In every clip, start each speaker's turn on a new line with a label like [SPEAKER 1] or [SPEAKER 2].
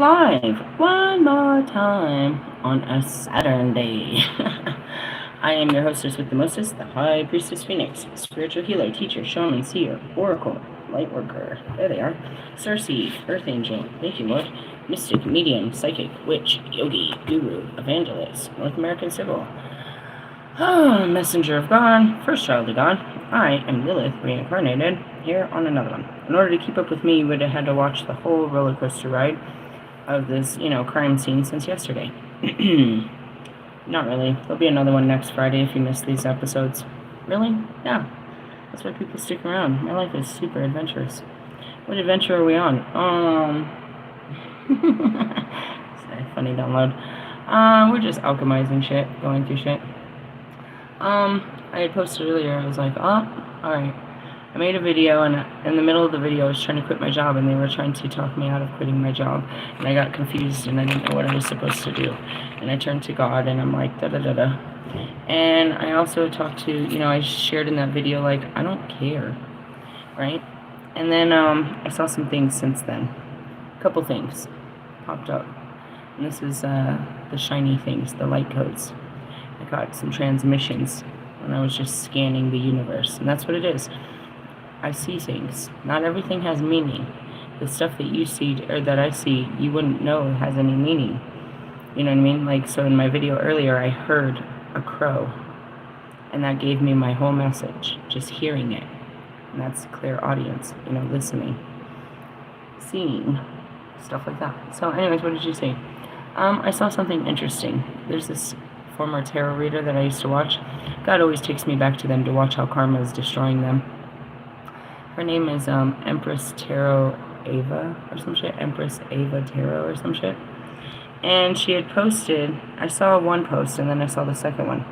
[SPEAKER 1] Live one more time on a Saturn day. I am your hostess with the mostest, the High Priestess Phoenix, spiritual healer, teacher, shaman, seer, oracle, light worker. There they are. Starseed, earth angel, thank you, Lord, mystic, medium, psychic, witch, yogi, guru, evangelist, North American civil, messenger of God, first child of God. I am Lilith, reincarnated, here on another one. In order to keep up with me, you would have had to watch the whole roller coaster ride of this, crime scene since yesterday. Not really. There'll be another one next Friday if you missed these episodes. Really? Yeah. That's why people stick around. My life is super adventurous. What adventure are we on? Funny download. We're just alchemizing shit, going through shit. I had posted earlier, I was like, alright. I made a video, and in the middle of the video I was trying to quit my job, and they were trying to talk me out of quitting my job, and I got confused, and I didn't know what I was supposed to do, and I turned to God, and I'm like, da-da-da-da, and I also talked to, I shared in that video, like, I don't care, right, and then, I saw some things since then, a couple things popped up, and this is, the shiny things, the light codes. I got some transmissions when I was just scanning the universe, and that's what it is. I see things. Not everything has meaning. The stuff that you see, or that I see, you wouldn't know has any meaning. You know what I mean? Like, so in my video earlier, I heard a crow, and that gave me my whole message, just hearing it. And that's clear audience, listening, seeing, stuff like that. So anyways, what did you see? I saw something interesting. There's this former tarot reader that I used to watch. God always takes me back to them to watch how karma is destroying them. Her name is Empress Tarot Ava or some shit. Empress Ava Tarot or some shit. And she had posted, I saw one post and then I saw the second one.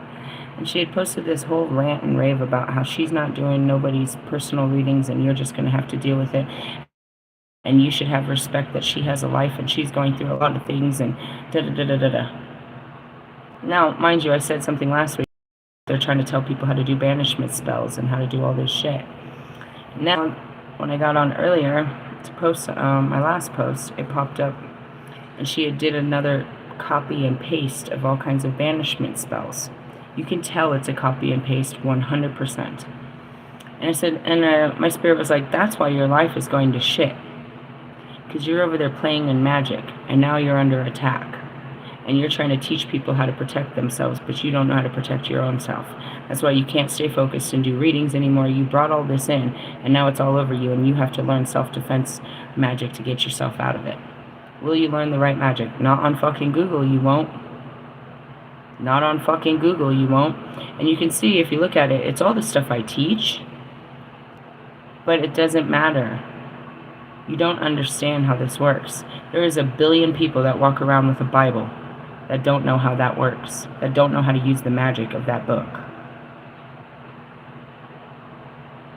[SPEAKER 1] And she had posted this whole rant and rave about how she's not doing nobody's personal readings and you're just going to have to deal with it. And you should have respect that she has a life and she's going through a lot of things and da-da-da-da-da-da. Now, mind you, I said something last week. They're trying to tell people how to do banishment spells and how to do all this shit. Now, when I got on earlier to post my last post, it popped up, and she did another copy and paste of all kinds of banishment spells. You can tell it's a copy and paste 100%. And I said, and my spirit was like, that's why your life is going to shit. Because you're over there playing in magic, and now you're under attack. And you're trying to teach people how to protect themselves, but you don't know how to protect your own self. That's why you can't stay focused and do readings anymore. You brought all this in, and now it's all over you, and you have to learn self-defense magic to get yourself out of it. Will you learn the right magic? Not on fucking Google, you won't. Not on fucking Google, you won't. And you can see, if you look at it, it's all the stuff I teach, but it doesn't matter. You don't understand how this works. There is 1 billion people that walk around with a Bible that don't know how that works, that don't know how to use the magic of that book.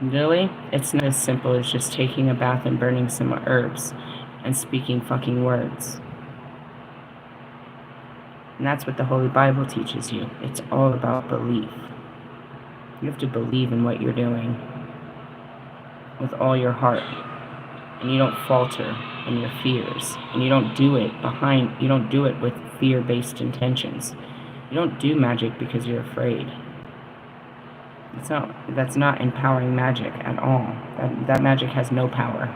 [SPEAKER 1] Really? It's not as simple as just taking a bath and burning some herbs and speaking fucking words. And that's what the Holy Bible teaches you. It's all about belief. You have to believe in what you're doing with all your heart. And you don't falter in your fears. And you don't do it with fear-based intentions. You don't do magic because you're afraid. That's not empowering magic at all. That magic has no power.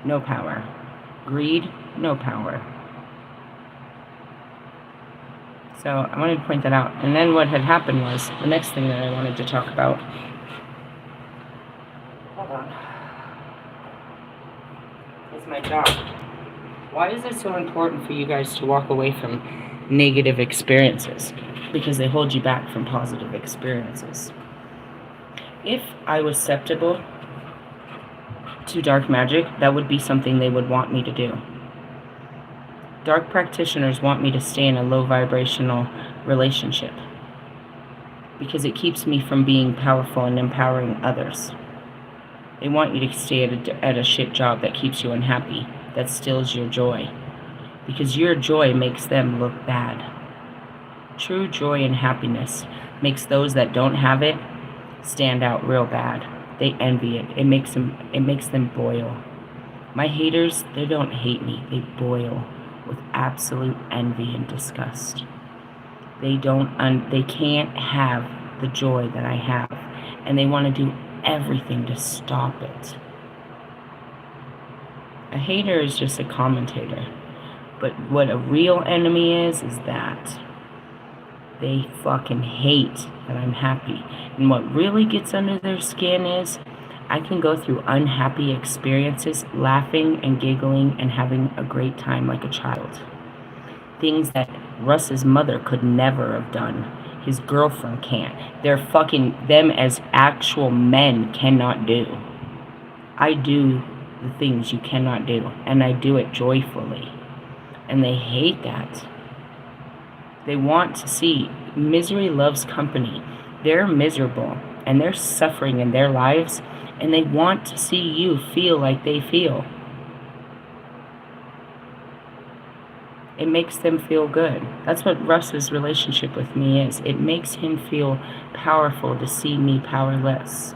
[SPEAKER 1] No power. Greed, no power. So I wanted to point that out. And then what had happened was, the next thing that I wanted to talk about. Hold on. It's my job. Why is it so important for you guys to walk away from negative experiences? Because they hold you back from positive experiences. If I was susceptible to dark magic, that would be something they would want me to do. Dark practitioners want me to stay in a low vibrational relationship because it keeps me from being powerful and empowering others. They want you to stay at a shit job that keeps you unhappy, that steals your joy, because your joy makes them look bad. True joy and happiness makes those that don't have it stand out real bad. They envy it. It makes them boil. My haters, they don't hate me, they boil. with absolute envy and disgust. They can't have the joy that I have, and they want to do everything to stop it. A hater is just a commentator, but what a real enemy is that they fucking hate that I'm happy. And what really gets under their skin is I can go through unhappy experiences laughing and giggling and having a great time like a child. Things that Russ's mother could never have done. His girlfriend can't. Them as actual men cannot do. I do the things you cannot do, and I do it joyfully. And they hate that. They want to see misery loves company. They're miserable, and they're suffering in their lives, and they want to see you feel like they feel. It makes them feel good. That's what Russ's relationship with me is. It makes him feel powerful to see me powerless.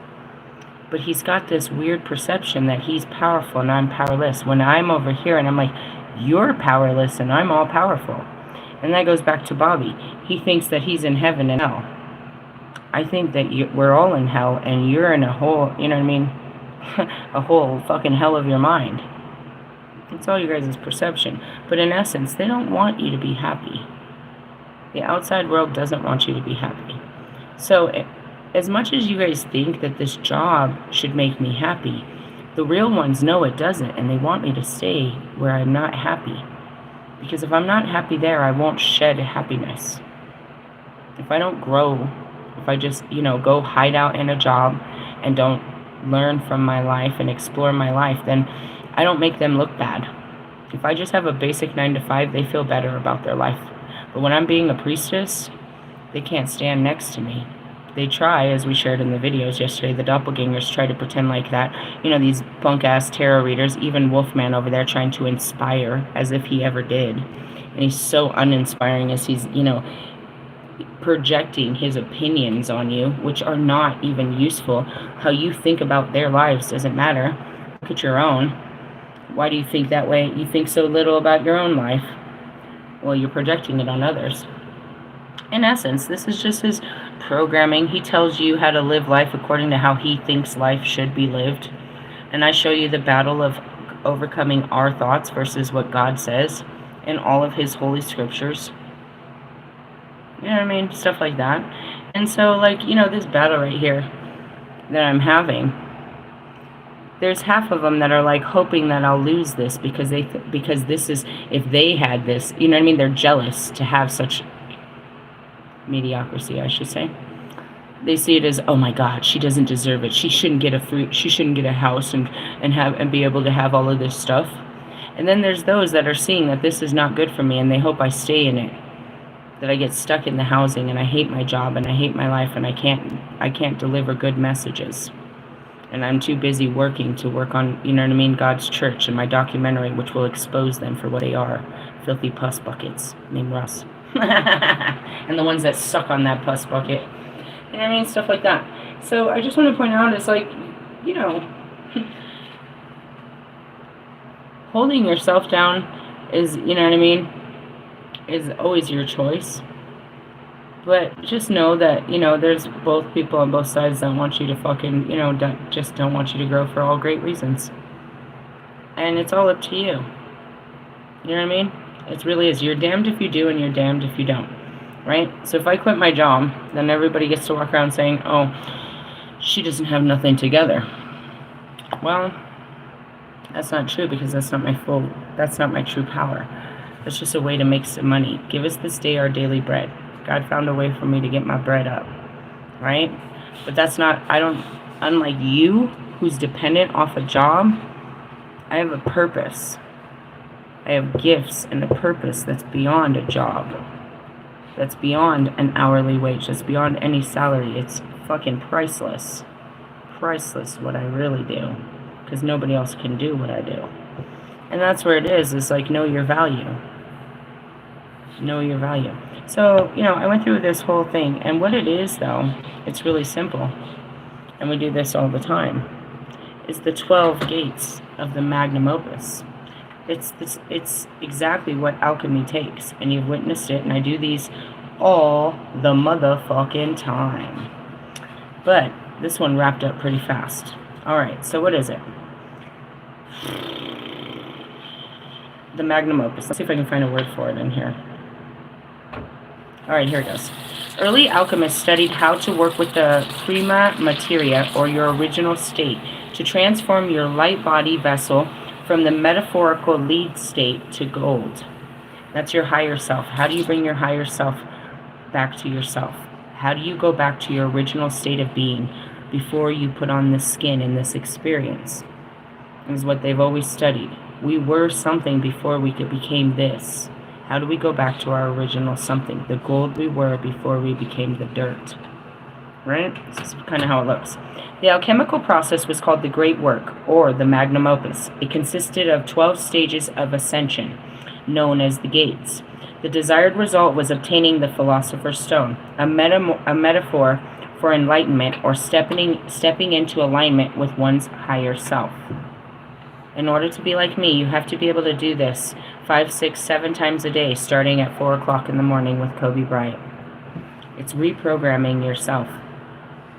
[SPEAKER 1] But he's got this weird perception that he's powerful and I'm powerless. When I'm over here and I'm like, you're powerless and I'm all powerful. And that goes back to Bobby. He thinks that he's in heaven and hell. I think that we're all in hell and you're in a whole, you know what I mean? A whole fucking hell of your mind. It's all you guys' perception. But in essence, they don't want you to be happy. The outside world doesn't want you to be happy. So as much as you guys think that this job should make me happy, the real ones know it doesn't, and they want me to stay where I'm not happy. Because if I'm not happy there, I won't shed happiness. If I don't grow, if I just, go hide out in a job and don't learn from my life and explore my life, then I don't make them look bad. If I just have a basic 9 to 5, they feel better about their life. But when I'm being a priestess, they can't stand next to me. They try, as we shared in the videos yesterday, the doppelgangers try to pretend like that. These punk-ass tarot readers, even Wolfman over there trying to inspire as if he ever did. And he's so uninspiring as he's, projecting his opinions on you, which are not even useful. How you think about their lives doesn't matter. Look at your own. Why do you think that way? You think so little about your own life. Well, you're projecting it on others. In essence, this is just his programming. He tells you how to live life according to how he thinks life should be lived. And I show you the battle of overcoming our thoughts versus what God says in all of his holy scriptures. You know what I mean? Stuff like that. And so, this battle right here that I'm having, there's half of them that are hoping that I'll lose this because because this is, if they had this, you know what I mean? They're jealous to have such mediocrity, I should say. They see it as, oh my God, she doesn't deserve it. She shouldn't get a house and be able to have all of this stuff. And then there's those that are seeing that this is not good for me and they hope I stay in it. That I get stuck in the housing and I hate my job and I hate my life and I can't deliver good messages. And I'm too busy working to work on, you know what I mean, God's church and my documentary, which will expose them for what they are. Filthy pus buckets named Russ. And the ones that suck on that pus bucket. You know what I mean? Stuff like that. So I just want to point out, it's holding yourself down is, you know what I mean, is always your choice. But just know that, there's both people on both sides that want you to fucking, don't want you to grow for all great reasons. And it's all up to you. You know what I mean? It really is. You're damned if you do and you're damned if you don't. Right? So if I quit my job, then everybody gets to walk around saying, oh, she doesn't have nothing together. Well, that's not true because that's not my true power. That's just a way to make some money. Give us this day our daily bread. God found a way for me to get my bread up. Right? But unlike you, who's dependent off a job, I have a purpose. I have gifts and a purpose that's beyond a job. That's beyond an hourly wage. That's beyond any salary. It's fucking priceless. Priceless what I really do. Because nobody else can do what I do. And that's where it is. It's know your value. Know your value. So, I went through this whole thing. And what it is, though, it's really simple. And we do this all the time. It's the 12 gates of the Magnum Opus. It's exactly what alchemy takes, and you've witnessed it, and I do these all the motherfucking time. But this one wrapped up pretty fast. Alright, so what is it? The Magnum Opus. Let's see if I can find a word for it in here. Alright, here it goes. Early alchemists studied how to work with the prima materia, or your original state, to transform your light body vessel from the metaphorical lead state to gold. That's your higher self. How do you bring your higher self back to yourself? How do you go back to your original state of being before you put on this skin and this experience? Is what they've always studied. We were something before we became this. How do we go back to our original something? The gold we were before we became the dirt. Right? This is kind of how it looks. The alchemical process was called the Great Work, or the Magnum Opus. It consisted of 12 stages of ascension, known as the gates. The desired result was obtaining the Philosopher's Stone, a metaphor for enlightenment, or stepping into alignment with one's higher self. In order to be like me, you have to be able to do this 5, 6, 7 times a day, starting at 4 o'clock in the morning with Kobe Bryant. It's reprogramming yourself,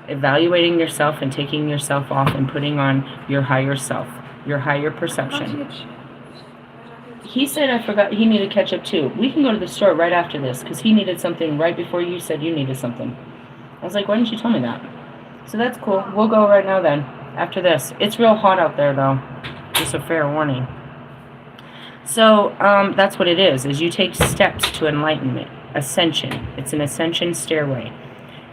[SPEAKER 1] evaluating yourself and taking yourself off and putting on your higher self, your higher perception. He said I forgot he needed ketchup too. We can go to the store right after this because he needed something right before you said you needed something. I was like, why didn't you tell me that? So that's cool. We'll go right now then, after this. It's real hot out there though. Just a fair warning. So that's what it is you take steps to enlightenment, ascension. It's an ascension stairway.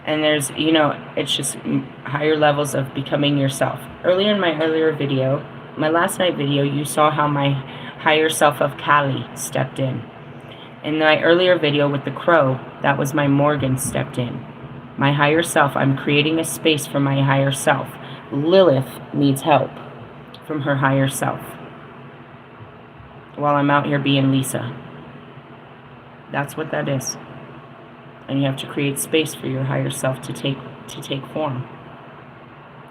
[SPEAKER 1] And there's, it's just higher levels of becoming yourself. Earlier in my video, my last night video, you saw how my higher self of Kali stepped in. In my earlier video with the crow, that was my Morgan stepped in. My higher self, I'm creating a space for my higher self. Lilith needs help from her higher self while I'm out here being Lisa. That's what that is. And you have to create space for your higher self to take form.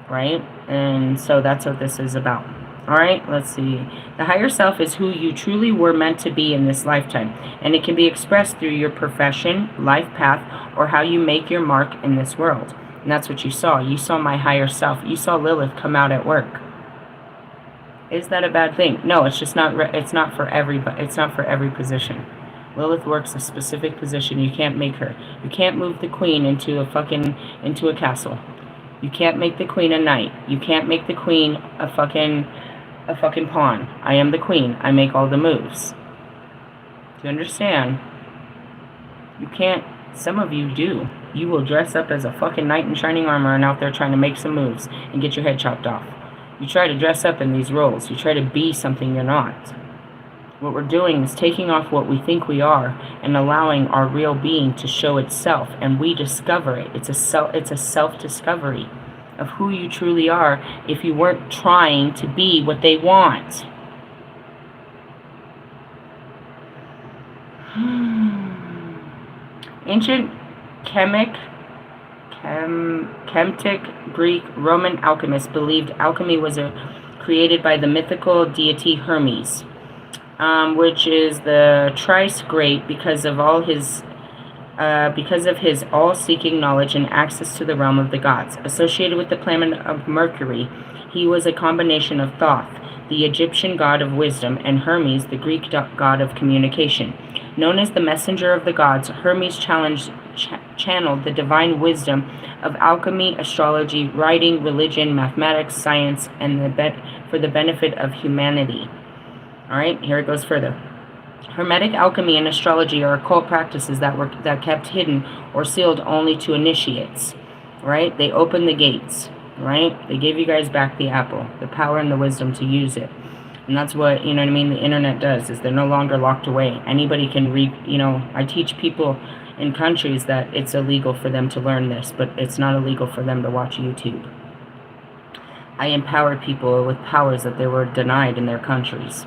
[SPEAKER 1] Right? And so that's what this is about. Alright, let's see. The higher self is who you truly were meant to be in this lifetime. And it can be expressed through your profession, life path, or how you make your mark in this world. And that's what you saw. You saw my higher self. You saw Lilith come out at work. Is that a bad thing? No, it's just not. It's not for everybody. It's not for every position. Lilith works a specific position. You can't make her. You can't move the queen into a castle. You can't make the queen a knight. You can't make the queen a fucking pawn. I am the queen. I make all the moves. Do you understand? You can't. Some of you do. You will dress up as a fucking knight in shining armor and out there trying to make some moves and get your head chopped off. You try to dress up in these roles. You try to be something you're not. What we're doing is taking off what we think we are and allowing our real being to show itself, and we discover it. It's a self-discovery of who you truly are if you weren't trying to be what they want. Ancient Celtic, Greek, Roman alchemists believed alchemy was created by the mythical deity Hermes, which is the thrice great because of his all-seeking knowledge and access to the realm of the gods. Associated with the planet of Mercury, he was a combination of Thoth, the Egyptian god of wisdom, and Hermes, the Greek god of communication. Known as the messenger of the gods, Hermes channeled the divine wisdom of alchemy, astrology, writing, religion, mathematics, science, and for the benefit of humanity. Alright, here it goes further. Hermetic alchemy and astrology are occult practices that kept hidden or sealed only to initiates. Right? They opened the gates. Right? They gave you guys back the apple, the power and the wisdom to use it. And that's what, the internet does, is they're no longer locked away. Anybody can read, I teach people in countries that it's illegal for them to learn this, but it's not illegal for them to watch YouTube. I empower people with powers that they were denied in their countries.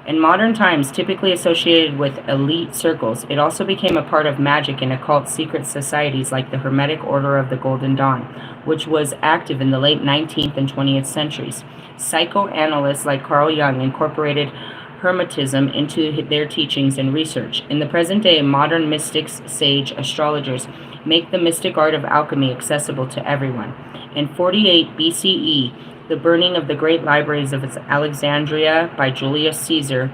[SPEAKER 1] In modern times, typically associated with elite circles, it also became a part of magic and occult secret societies like the Hermetic Order of the Golden Dawn, which was active in the late 19th and 20th centuries. Psychoanalysts like Carl Jung incorporated Hermetism into their teachings and research. In the present day, modern mystics, sage, astrologers make the mystic art of alchemy accessible to everyone. In 48 BCE, the burning of the great libraries of Alexandria by Julius Caesar,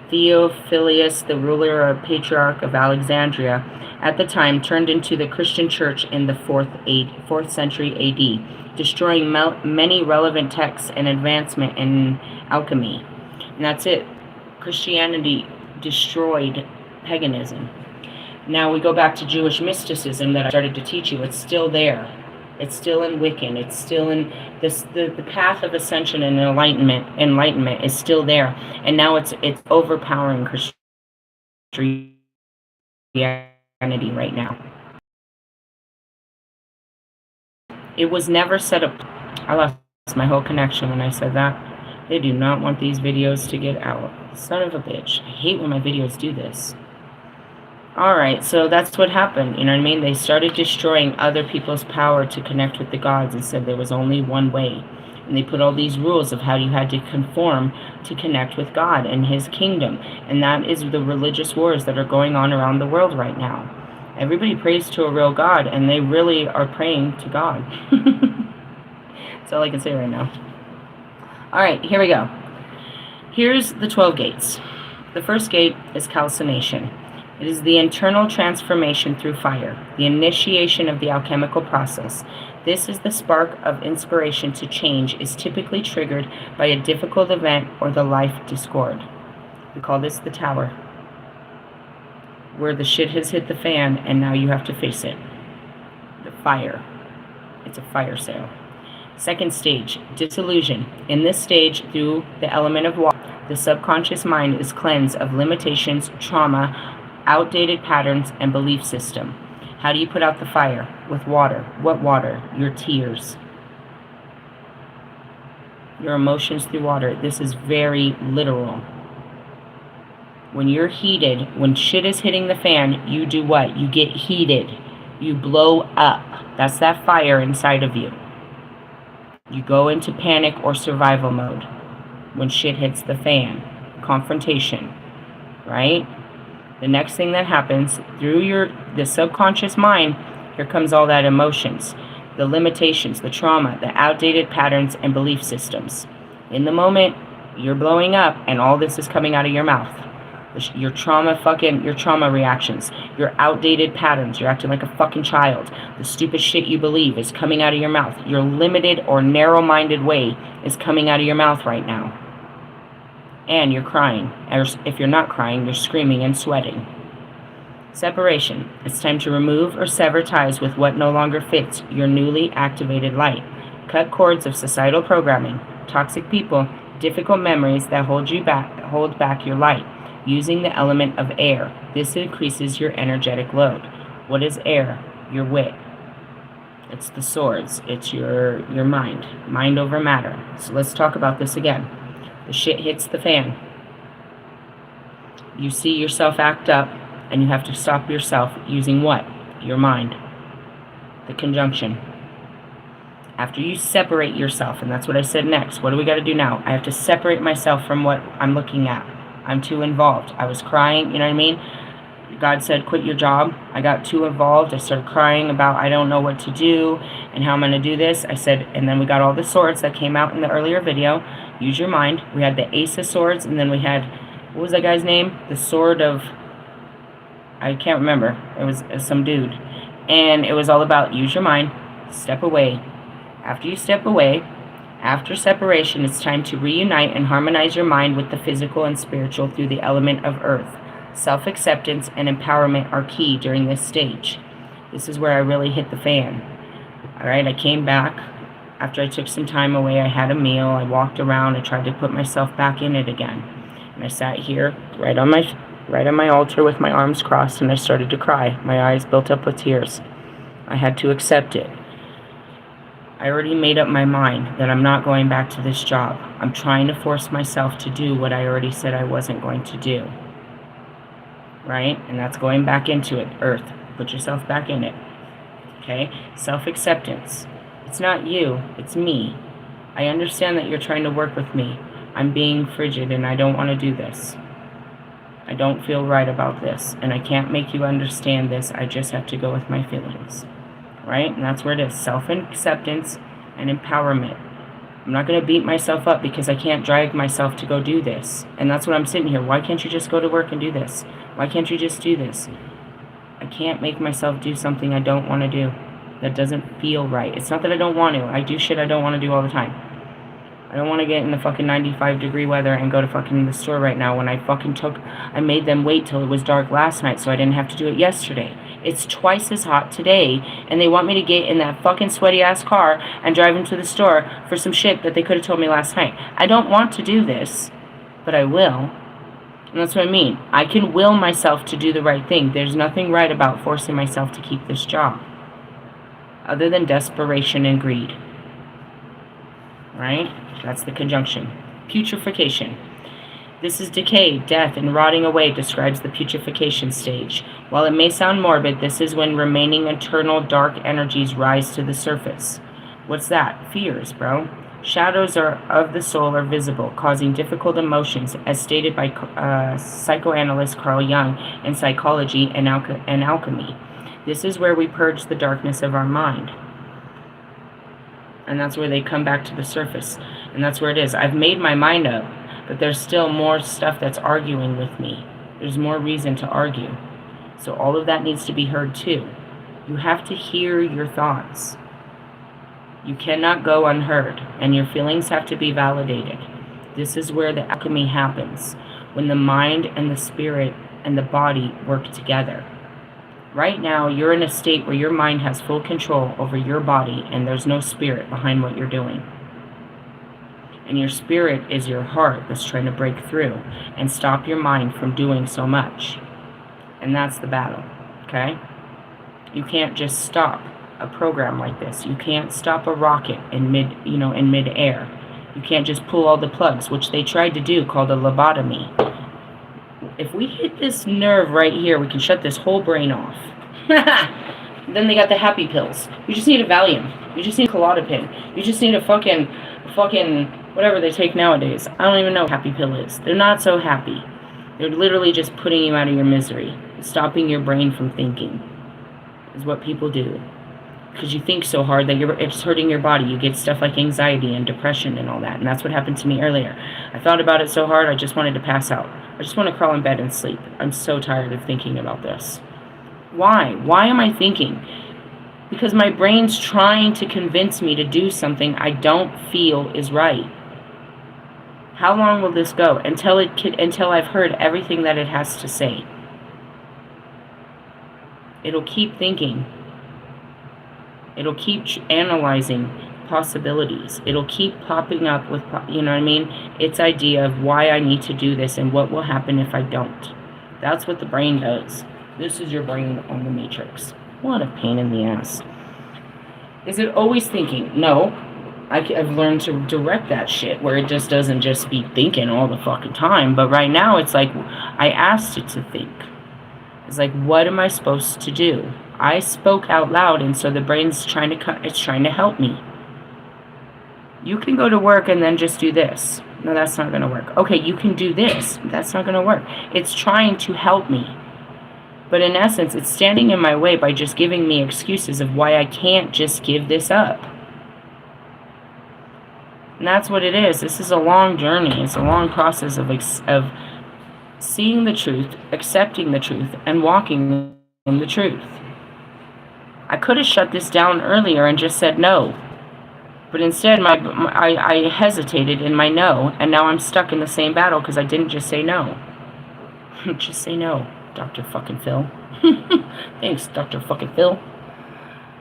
[SPEAKER 1] Theophilus, the ruler or patriarch of Alexandria, at the time turned into the Christian church in the 4th century AD, destroying many relevant texts and advancement in alchemy. And that's it. Christianity destroyed paganism. Now we go back to Jewish mysticism that I started to teach you. It's still there. It's still in Wiccan. It's still in this. The path of ascension and enlightenment is still there. And now it's overpowering Christianity right now. It was never set up. I lost my whole connection when I said that. They do not want these videos to get out. Son of a bitch. I hate when my videos do this. Alright, so that's what happened. You know what I mean? They started destroying other people's power to connect with the gods and said there was only one way. And they put all these rules of how you had to conform to connect with God and His kingdom. And that is the religious wars that are going on around the world right now. Everybody prays to a real God, and they really are praying to God. That's all I can say right now. Alright, here we go. Here's the 12 gates. The first gate is calcination. It is the internal transformation through fire, the initiation of the alchemical process. This is the spark of inspiration to change, is typically triggered by a difficult event or the life discord. We call this the tower, where the shit has hit the fan and now you have to face it. The fire. It's a fire sale. Second stage, disillusion. In this stage, through the element of water, the subconscious mind is cleansed of limitations, trauma, outdated patterns, and belief system. How do you put out the fire? With water. What water? Your tears. Your emotions through water. This is very literal. When you're heated, when shit is hitting the fan, you do what? You get heated. You blow up. That's that fire inside of you. You go into panic or survival mode when shit hits the fan. Confrontation, right? The next thing that happens through the subconscious mind, here comes all that emotions, the limitations, the trauma, the outdated patterns and belief systems. In the moment, you're blowing up and all this is coming out of your mouth. Your trauma reactions, your outdated patterns, you're acting like a fucking child. The stupid shit you believe is coming out of your mouth. Your limited or narrow-minded way is coming out of your mouth right now. And you're crying. Or if you're not crying, you're screaming and sweating. Separation. It's time to remove or sever ties with what no longer fits your newly activated light. Cut cords of societal programming, toxic people, difficult memories that hold back your light. Using the element of air. This increases your energetic load. What is air? Your wit. It's the swords. It's your mind. Mind over matter. So let's talk about this again. The shit hits the fan. You see yourself act up, and you have to stop yourself using what? Your mind. The conjunction. After you separate yourself, and that's what I said next. What do we got to do now? I have to separate myself from what I'm looking at. I'm too involved. I was crying, you know what I mean? God said, quit your job. I got too involved. I started crying about I don't know what to do and how I'm going to do this. I said, and then we got all the swords that came out in the earlier video. Use your mind. We had the Ace of Swords, and then we had, what was that guy's name? The Sword of, I can't remember. It was some dude. And it was all about use your mind, step away. After you step away, after separation, it's time to reunite and harmonize your mind with the physical and spiritual through the element of earth. Self-acceptance and empowerment are key during this stage. This is where I really hit the fan. Alright, I came back. After I took some time away, I had a meal, I walked around, I tried to put myself back in it again. And I sat here, right on my altar with my arms crossed, and I started to cry. My eyes built up with tears. I had to accept it. I already made up my mind that I'm not going back to this job. I'm trying to force myself to do what I already said I wasn't going to do. Right? And that's going back into it. Earth. Put yourself back in it. Okay? Self-acceptance. It's not you. It's me. I understand that you're trying to work with me. I'm being frigid and I don't want to do this. I don't feel right about this, and I can't make you understand this. I just have to go with my feelings, right? And that's where it is, self-acceptance and empowerment. I'm not going to beat myself up because I can't drag myself to go do this. And that's what I'm sitting here. Why can't you just go to work and do this? Why can't you just do this? I can't make myself do something I don't want to do. That doesn't feel right. It's not that I don't want to. I do shit I don't want to do all the time. I don't want to get in the fucking 95-degree weather and go to fucking the store right now when I made them wait till it was dark last night so I didn't have to do it yesterday. It's twice as hot today, and they want me to get in that fucking sweaty-ass car and drive into the store for some shit that they could have told me last night. I don't want to do this, but I will. And that's what I mean. I can will myself to do the right thing. There's nothing right about forcing myself to keep this job, other than desperation and greed. Right? That's the conjunction. Putrefaction. This is decay, death, and rotting away describes the putrefaction stage. While it may sound morbid, this is when remaining internal dark energies rise to the surface. What's that? Fears, bro. Shadows of the soul are visible, causing difficult emotions, as stated by psychoanalyst Carl Jung in Psychology and Alchemy. This is where we purge the darkness of our mind. And that's where they come back to the surface. And that's where it is. I've made my mind up, but there's still more stuff that's arguing with me. There's more reason to argue. So all of that needs to be heard too. You have to hear your thoughts. You cannot go unheard, and your feelings have to be validated. This is where the alchemy happens, when the mind and the spirit and the body work together. Right now, you're in a state where your mind has full control over your body, and there's no spirit behind what you're doing. And your spirit is your heart that's trying to break through and stop your mind from doing so much. And that's the battle, okay? You can't just stop a program like this. You can't stop a rocket in mid-air. You can't just pull all the plugs, which they tried to do, called a lobotomy. If we hit this nerve right here, we can shut this whole brain off. Then they got the happy pills. You just need a Valium. You just need a Klonopin. You just need a fucking whatever they take nowadays. I don't even know what happy pill is. They're not so happy. They're literally just putting you out of your misery, stopping your brain from thinking, is what people do. Because you think so hard that it's hurting your body. You get stuff like anxiety and depression and all that. And that's what happened to me earlier. I thought about it so hard, I just wanted to pass out. I just want to crawl in bed and sleep. I'm so tired of thinking about this. Why? Why am I thinking? Because my brain's trying to convince me to do something I don't feel is right. How long will this go? Until I've heard everything that it has to say. It'll keep thinking. It'll keep analyzing possibilities. It'll keep popping up with, its idea of why I need to do this and what will happen if I don't. That's what the brain does. This is your brain on the matrix. What a pain in the ass. Is it always thinking? No. I've learned to direct that shit where it just doesn't just be thinking all the fucking time. But right now it's like I asked it to think. It's like, what am I supposed to do? I spoke out loud, and so the brain's trying to help me. You can go to work and then just do this. No, that's not going to work. Okay, you can do this. That's not going to work. It's trying to help me. But in essence, it's standing in my way by just giving me excuses of why I can't just give this up. And that's what it is. This is a long journey. It's a long process of seeing the truth, accepting the truth, and walking in the truth. I could have shut this down earlier and just said no. But instead, I hesitated in my no, and now I'm stuck in the same battle because I didn't just say no. Just say no, Dr. fucking Phil. Thanks, Dr. fucking Phil.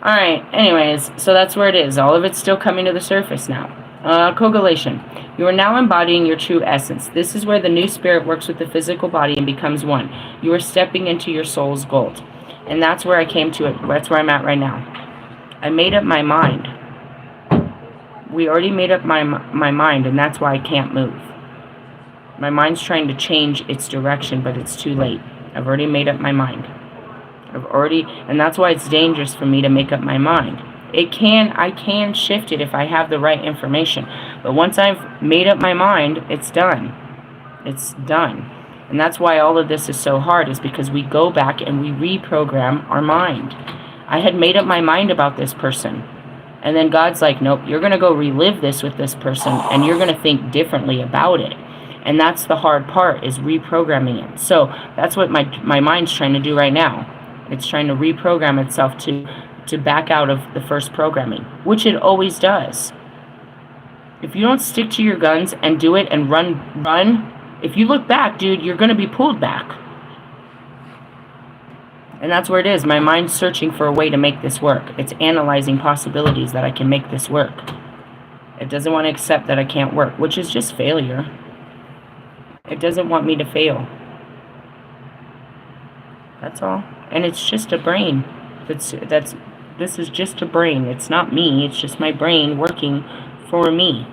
[SPEAKER 1] Alright, anyways, so that's where it is. All of it's still coming to the surface now. Coagulation. You are now embodying your true essence. This is where the new spirit works with the physical body and becomes one. You are stepping into your soul's gold. And that's where I came to it. That's where I'm at right now. I made up my mind. We already made up my mind, and that's why I can't move. My mind's trying to change its direction, but it's too late. I've already made up my mind. And that's why it's dangerous for me to make up my mind. I can shift it if I have the right information. But once I've made up my mind, it's done. It's done. And that's why all of this is so hard, is because we go back and we reprogram our mind. I had made up my mind about this person. And then God's like, nope, you're going to go relive this with this person, and you're going to think differently about it. And that's the hard part, is reprogramming it. So that's what my mind's trying to do right now. It's trying to reprogram itself to back out of the first programming, which it always does. If you don't stick to your guns and do it and run, if you look back, dude, you're going to be pulled back. And that's where it is. My mind's searching for a way to make this work. It's analyzing possibilities that I can make this work. It doesn't want to accept that I can't work, which is just failure. It doesn't want me to fail. That's all. And it's just a brain. This is just a brain. It's not me. It's just my brain working for me.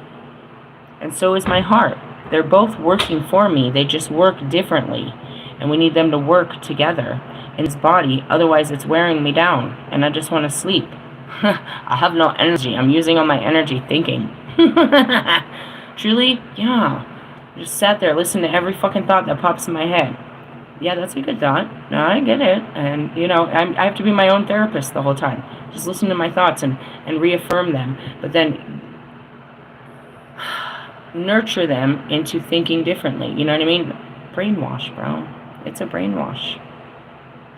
[SPEAKER 1] And so is my heart. They're both working for me. They just work differently. And we need them to work together in his body. Otherwise, it's wearing me down. And I just want to sleep. I have no energy. I'm using all my energy thinking. Truly? Yeah. I just sat there, listened to every fucking thought that pops in my head. Yeah, that's a good thought. No, I get it. And, you know, I have to be my own therapist the whole time. Just listen to my thoughts and reaffirm them. But then nurture them into thinking differently. You know what I mean? Brainwash, bro. It's a brainwash.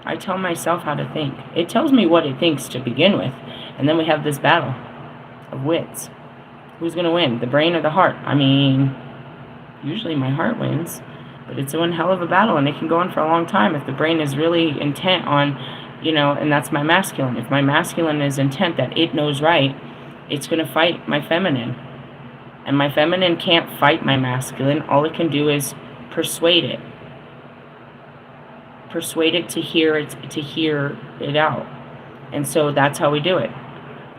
[SPEAKER 1] I tell myself how to think. It tells me what it thinks to begin with. And then we have this battle of wits. Who's going to win? The brain or the heart? I mean, usually my heart wins. But it's one hell of a battle, and it can go on for a long time if the brain is really intent on, you know, and that's my masculine. If my masculine is intent that it knows right, it's going to fight my feminine. And my feminine can't fight my masculine. All it can do is persuade it. Persuade it to hear it out. And so that's how we do it.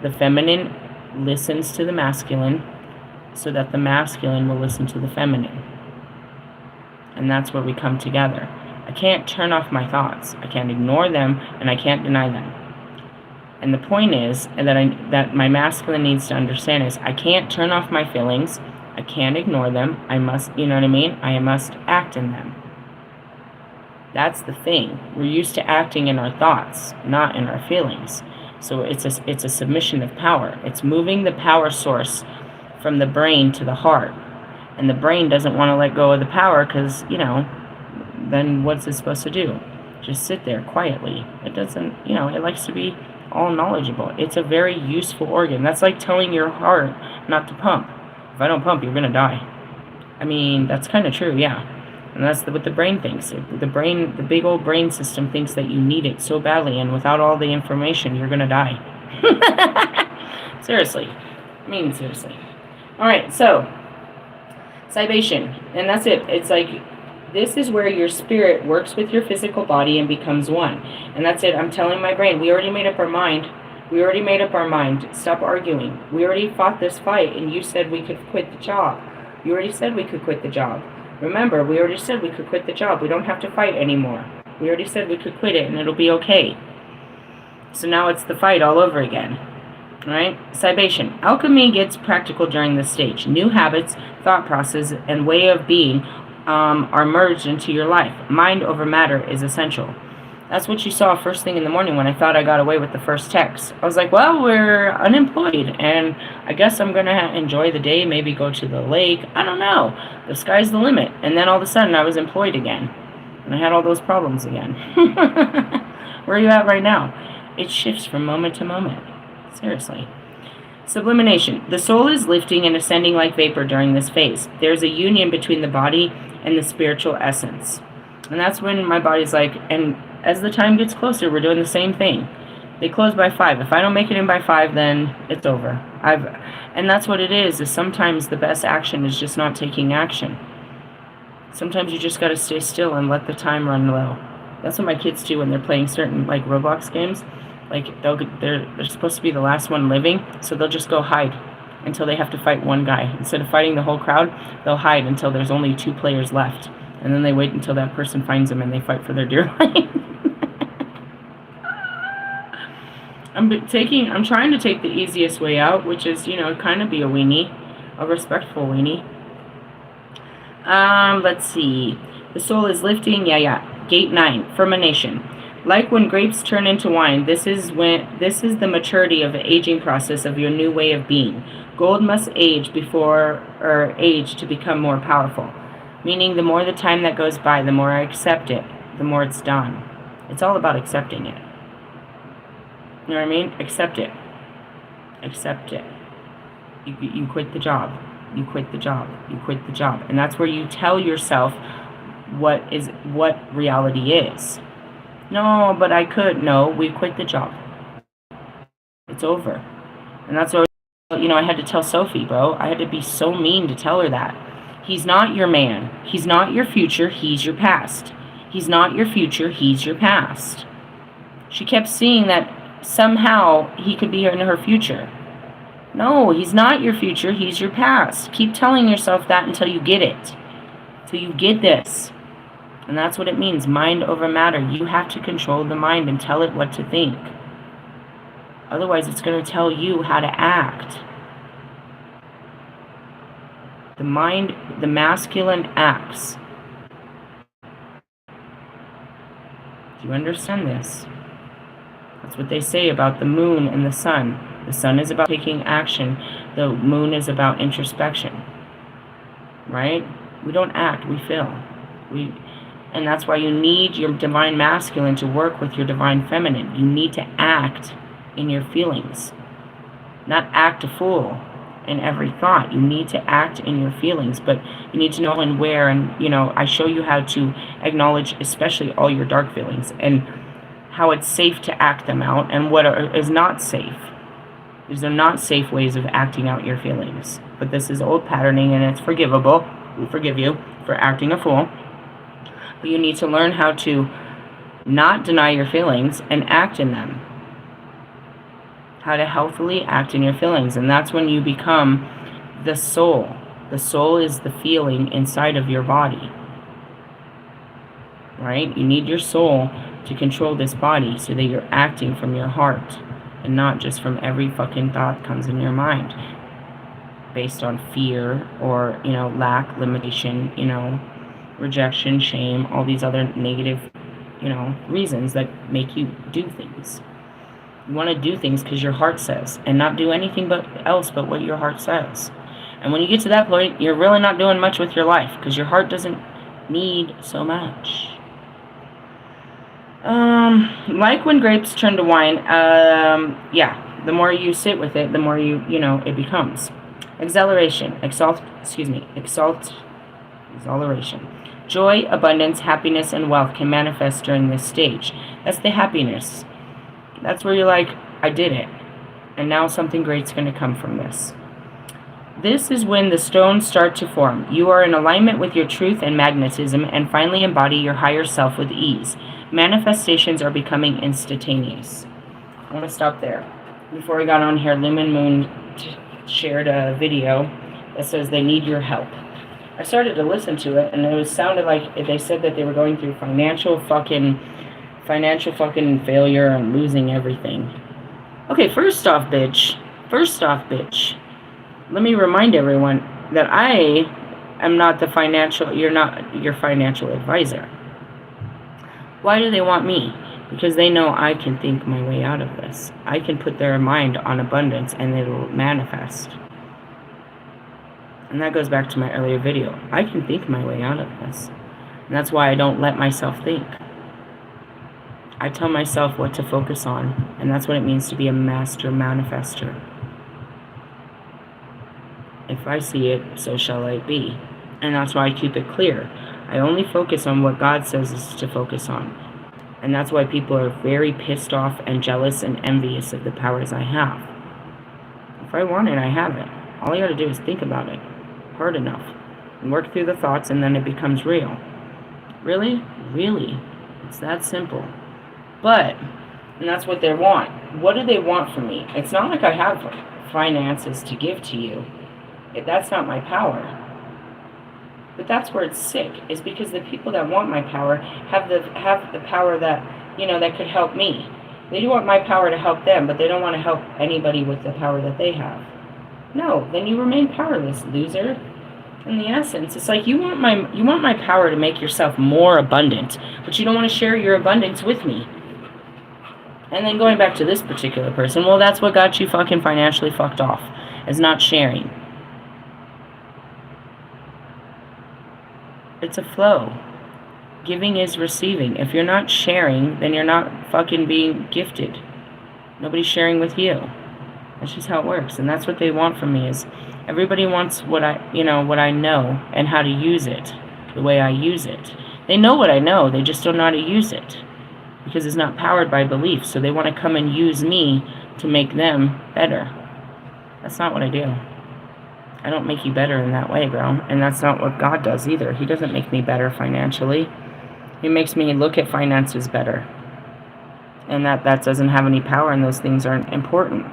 [SPEAKER 1] The feminine listens to the masculine so that the masculine will listen to the feminine. And that's where we come together. I can't turn off my thoughts. I can't ignore them, and I can't deny them. And the point is, and that my masculine needs to understand is, I can't turn off my feelings. I can't ignore them. I must, you know what I mean? I must act in them. That's the thing. We're used to acting in our thoughts, not in our feelings. So it's a submission of power. It's moving the power source from the brain to the heart. And the brain doesn't want to let go of the power because, you know, then what's it supposed to do? Just sit there quietly. It doesn't, you know, it likes to be all knowledgeable. It's a very useful organ. That's like telling your heart not to pump. If I don't pump, you're going to die. I mean, that's kind of true, yeah. And that's what the brain thinks. The brain, the big old brain system thinks that you need it so badly, and without all the information, you're going to die. Seriously. I mean, seriously. All right, so Cybation, and that's it. It's like, this is where your spirit works with your physical body and becomes one. And that's it. I'm telling my brain, we already made up our mind. We already made up our mind. Stop arguing. We already fought this fight, and you said we could quit the job. You already said we could quit the job. Remember, we already said we could quit the job. We don't have to fight anymore. We already said we could quit it, and it'll be okay. So now it's the fight all over again. Right? Cybation. Alchemy gets practical during this stage. New habits, thought process, and way of being are merged into your life. Mind over matter is essential. That's what you saw first thing in the morning when I thought I got away with the first text. I was like, well, we're unemployed, and I guess I'm going to enjoy the day, maybe go to the lake. I don't know. The sky's the limit. And then all of a sudden I was employed again. And I had all those problems again. Where are you at right now? It shifts from moment to moment. Seriously. Sublimination. The soul is lifting and ascending like vapor during this phase. There's a union between the body and the spiritual essence. And that's when my body's like, and as the time gets closer, we're doing the same thing. They close by 5. If I don't make it in by 5, then it's over. And that's what it is sometimes the best action is just not taking action. Sometimes you just got to stay still and let the time run low. That's what my kids do when they're playing certain, like, Roblox games. Like, they're supposed to be the last one living, so they'll just go hide until they have to fight one guy. Instead of fighting the whole crowd, they'll hide until there's only 2 players left. And then they wait until that person finds them and they fight for their dear life. I'm trying to take the easiest way out, which is, kind of be a weenie, a respectful weenie. Let's see. The soul is lifting. Yeah. Gate 9, fermentation. Like when grapes turn into wine, this is the maturity of the aging process of your new way of being. Gold must age to become more powerful. Meaning the more the time that goes by, the more I accept it, the more it's done. It's all about accepting it. You know what I mean? Accept it. Accept it. You quit the job. You quit the job. You quit the job. And that's where you tell yourself what reality is. No, but I could. No, we quit the job. It's over. And that's what, I had to tell Sophie, bro. I had to be so mean to tell her that. He's not your man. He's not your future. He's your past. He's not your future. He's your past. She kept seeing that somehow he could be in her future. No, he's not your future. He's your past. Keep telling yourself that until you get it. Until you get this. And that's what it means, mind over matter. You have to control the mind and tell it what to think. Otherwise, it's going to tell you how to act. The mind, the masculine acts. Do you understand this? That's what they say about the moon and the sun. The sun is about taking action. The moon is about introspection. Right? We don't act, we feel. And that's why you need your divine masculine to work with your divine feminine. You need to act in your feelings. Not act a fool in every thought. You need to act in your feelings, but you need to know when, where, and, I show you how to acknowledge especially all your dark feelings and how it's safe to act them out and what is not safe. These are not safe ways of acting out your feelings. But this is old patterning and it's forgivable. We forgive you for acting a fool. But you need to learn how to not deny your feelings and act in them. How to healthily act in your feelings. And that's when you become the soul. The soul is the feeling inside of your body. Right? You need your soul to control this body so that you're acting from your heart and not just from every fucking thought that comes in your mind based on fear or, lack, limitation, rejection, shame, all these other negative, reasons that make you do things. You want to do things because your heart says and not do anything else but what your heart says. And when you get to that point, you're really not doing much with your life because your heart doesn't need so much. Like when grapes turn to wine, the more you sit with it, the more it becomes. Exhilaration, exhilaration. Joy, abundance, happiness, and wealth can manifest during this stage. That's the happiness. That's where you're like, I did it. And now something great's going to come from this. This is when the stones start to form. You are in alignment with your truth and magnetism and finally embody your higher self with ease. Manifestations are becoming instantaneous. I want to stop there. Before we got on here, Lumen Moon shared a video that says they need your help. I started to listen to it, and it sounded like they said that they were going through financial fucking failure and losing everything. Okay, first off, bitch. Let me remind everyone that I am not you're not your financial advisor. Why do they want me? Because they know I can think my way out of this. I can put their mind on abundance and it'll manifest. And that goes back to my earlier video. I can think my way out of this. And that's why I don't let myself think. I tell myself what to focus on. And that's what it means to be a master manifester. If I see it, so shall it be. And that's why I keep it clear. I only focus on what God says is to focus on. And that's why people are very pissed off and jealous and envious of the powers I have. If I want it, I have it. All I gotta do is think about it hard enough and work through the thoughts, and then it becomes real. Really? Really? It's that simple. And that's what they want. What do they want from me? It's not like I have finances to give to you. That's not my power. But that's where it's sick, is because the people that want my power have the power that, that could help me. They do want my power to help them, but they don't want to help anybody with the power that they have. No, then you remain powerless, loser. In the essence, it's like you want my power to make yourself more abundant, but you don't want to share your abundance with me. And then going back to this particular person, well, that's what got you fucking financially fucked off, is not sharing. It's a flow. Giving is receiving. If you're not sharing, then you're not fucking being gifted. Nobody's sharing with you. That's just how it works. And that's what they want from me, is everybody wants what I know and how to use it the way I use it. They know what I know, they just don't know how to use it because it's not powered by belief. So they want to come and use me to make them better. That's not what I do. I don't make you better in that way, bro. And that's not what God does either. He doesn't make me better financially. He makes me look at finances better. And that doesn't have any power, and those things aren't important.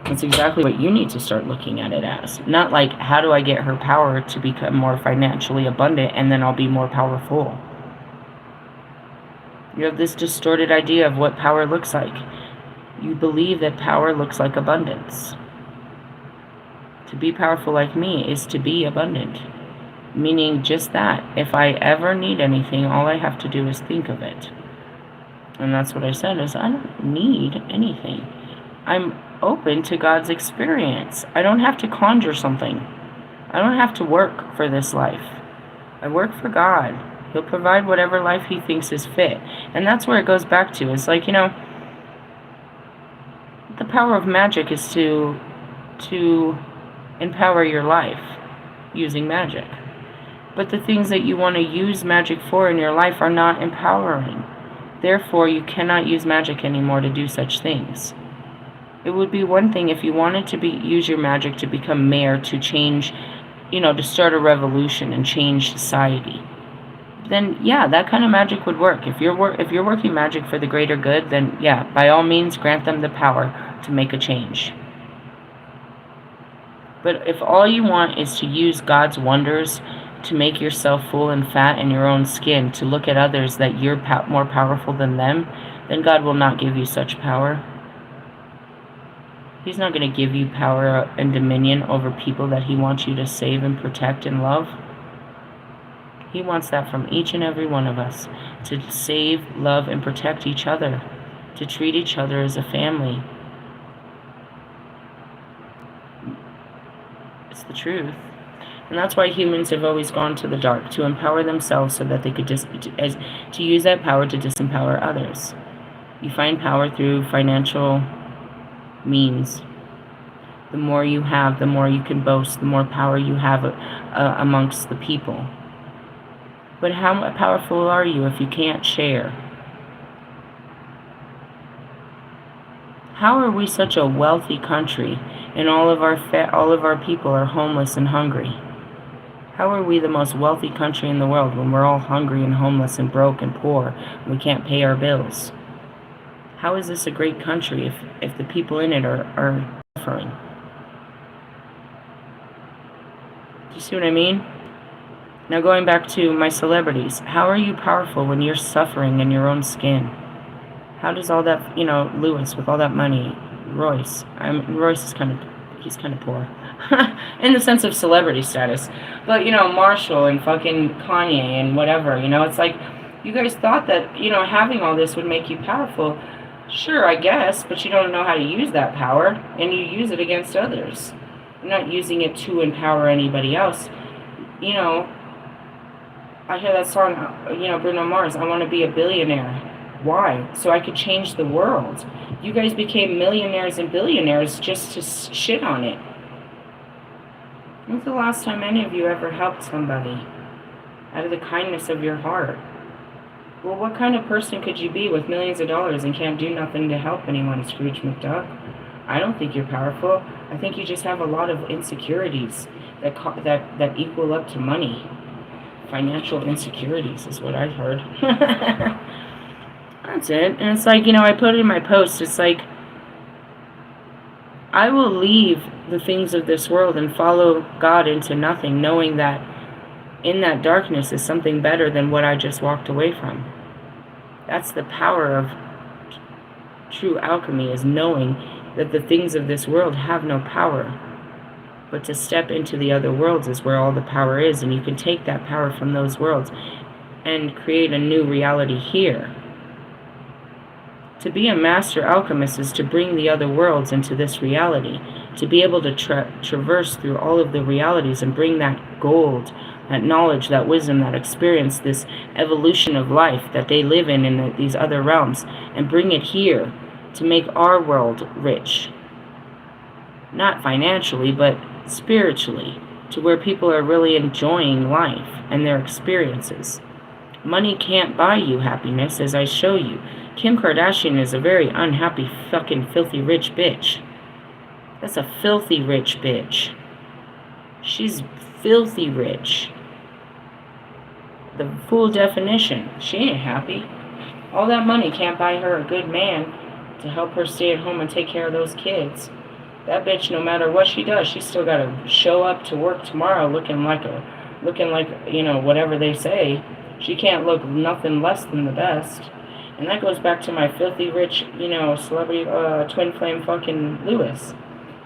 [SPEAKER 1] It's exactly what you need to start looking at it as. Not like, how do I get her power to become more financially abundant and then I'll be more powerful. You have this distorted idea of what power looks like. You believe that power looks like abundance. To be powerful like me is to be abundant. Meaning just that. If I ever need anything, all I have to do is think of it. And that's what I said, is I don't need anything. I'm open to God's experience. I don't have to conjure something. I don't have to work for this life. I work for God. He'll provide whatever life He thinks is fit. And that's where it goes back to. It's like, the power of magic is to empower your life using magic. But the things that you want to use magic for in your life are not empowering. Therefore, you cannot use magic anymore to do such things. It would be one thing if you wanted to use your magic to become mayor, to change, to start a revolution and change society. Then, yeah, that kind of magic would work. If you're working magic for the greater good, then, yeah, by all means, grant them the power to make a change. But if all you want is to use God's wonders to make yourself full and fat in your own skin, to look at others that you're more powerful than them, then God will not give you such power. He's not going to give you power and dominion over people that He wants you to save and protect and love. He wants that from each and every one of us, to save, love, and protect each other, to treat each other as a family. It's the truth. And that's why humans have always gone to the dark, to empower themselves so that they could to use that power to disempower others. You find power through financial means. The more you have, the more you can boast, the more power you have amongst the people. But how powerful are you if you can't share? How are we such a wealthy country and all of our people are homeless and hungry? How are we the most wealthy country in the world when we're all hungry and homeless and broke and poor and we can't pay our bills? How is this a great country if the people in it are suffering? Do you see what I mean? Now going back to my celebrities, how are you powerful when you're suffering in your own skin? How does all that, Lewis with all that money, Royce is he's kind of poor in the sense of celebrity status, but Marshall and fucking Kanye and whatever, it's like, you guys thought that, having all this would make you powerful. Sure, I guess, but you don't know how to use that power, and you use it against others. You're not using it to empower anybody else. I hear that song, Bruno Mars, I want to be a billionaire. Why? So I could change the world. You guys became millionaires and billionaires just to shit on it. When's the last time any of you ever helped somebody out of the kindness of your heart? Well, what kind of person could you be with millions of dollars and can't do nothing to help anyone, Scrooge McDuck? I don't think you're powerful. I think you just have a lot of insecurities that equal up to money. Financial insecurities is what I've heard. That's it. And it's like, I put it in my post, it's like, I will leave the things of this world and follow God into nothing, knowing that in that darkness is something better than what I just walked away from. That's the power of True alchemy is knowing that the things of this world have no power. But to step into the other worlds is where all the power is, and you can take that power from those worlds and create a new reality here. To be a master alchemist is to bring the other worlds into this reality, to be able to traverse through all of the realities and bring that gold, that knowledge, that wisdom, that experience, this evolution of life that they live in these other realms, and bring it here to make our world rich. Not financially, but spiritually, to where people are really enjoying life and their experiences. Money can't buy you happiness, as I show you. Kim Kardashian is a very unhappy, fucking filthy rich bitch. That's a filthy rich bitch. She's filthy rich. The full definition. She ain't happy. All that money can't buy her a good man to help her stay at home and take care of those kids. That bitch, no matter what she does, she's still got to show up to work tomorrow looking like, you know, whatever they say. She can't look nothing less than the best. And that goes back to my filthy rich, you know, celebrity, twin flame fucking Lewis.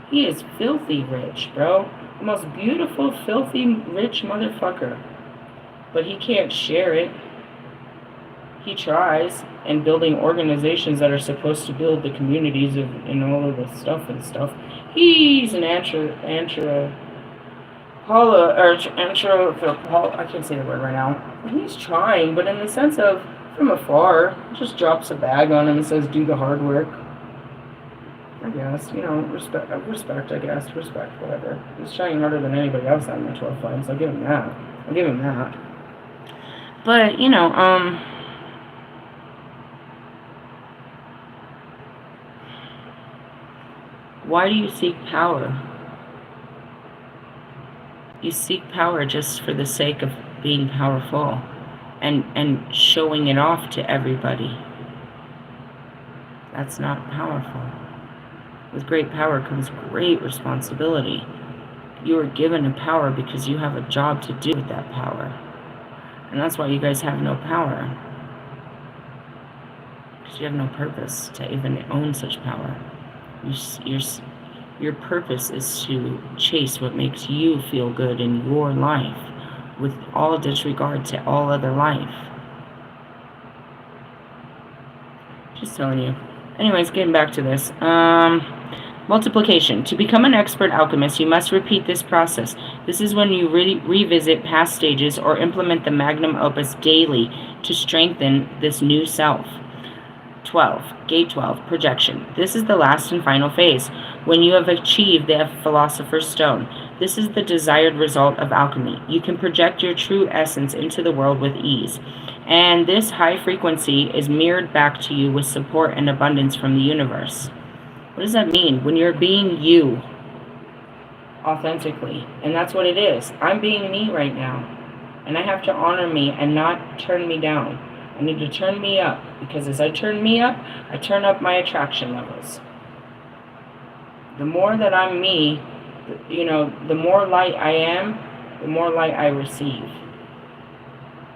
[SPEAKER 1] He is filthy rich, bro. The most beautiful, filthy rich motherfucker. But he can't share it. He tries, and building organizations that are supposed to build the communities of, and all of the stuff and stuff. He's an I can't say the word right now. He's trying, but in the sense of, from afar, just drops a bag on him and says, do the hard work. I guess, you know, respect, I guess, whatever. He's trying harder than anybody else on the 12 flames. I'll give him that. But, you know, why do you seek power? You seek power just for the sake of being powerful and showing it off to everybody. That's not powerful. With great power comes great responsibility. You are given a power because you have a job to do with that power. And that's why you guys have no power. Because you have no purpose to even own such power. Your purpose is to chase what makes you feel good in your life, with all disregard to all other life. Just telling you. Anyways, getting back to this. Multiplication. To become an expert alchemist, you must repeat this process. This is when you revisit past stages or implement the Magnum Opus daily to strengthen this new self. 12. Gate 12. Projection. This is the last and final phase, when you have achieved the Philosopher's Stone. This is the desired result of alchemy. You can project your true essence into the world with ease. And this high frequency is mirrored back to you with support and abundance from the universe. What does that mean? When you're being you, authentically. And that's what it is. I'm being me right now. And I have to honor me and not turn me down. I need to turn me up. Because as I turn me up, I turn up my attraction levels. The more that I'm me, you know, the more light I am, the more light I receive.